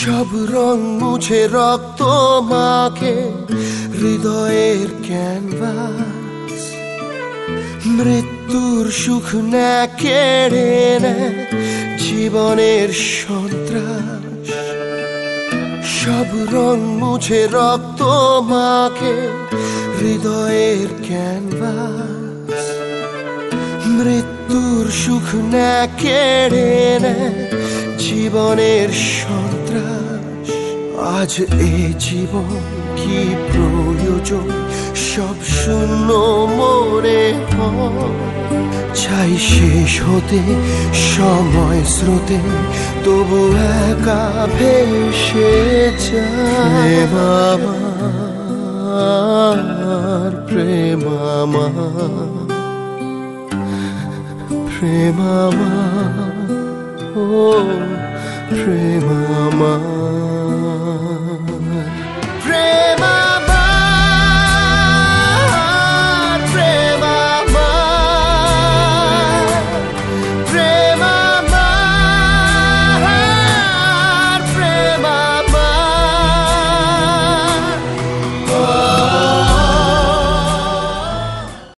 সব রং মুছে রক্ত মাখে হৃদয়ের ক্যানভাস, মৃত্যুর সুখ না কেড়ে নেয় জীবনের সন্ত্রাস। সব রং মুছে রক্ত মাখে হৃদয়ের ক্যানভাস, মৃত্যুর সুখ না কেড়ে নেয় জীবনের সন্ত্রাস। আজ এ জীবন কি প্রয়োজন, সব শূন্য মনে হয়। চাই শেষ হতে সময় স্রোতে, তবু একা ভেসে যায়। প্রেম আমার, প্রেম আমার, ও প্রেম আমার।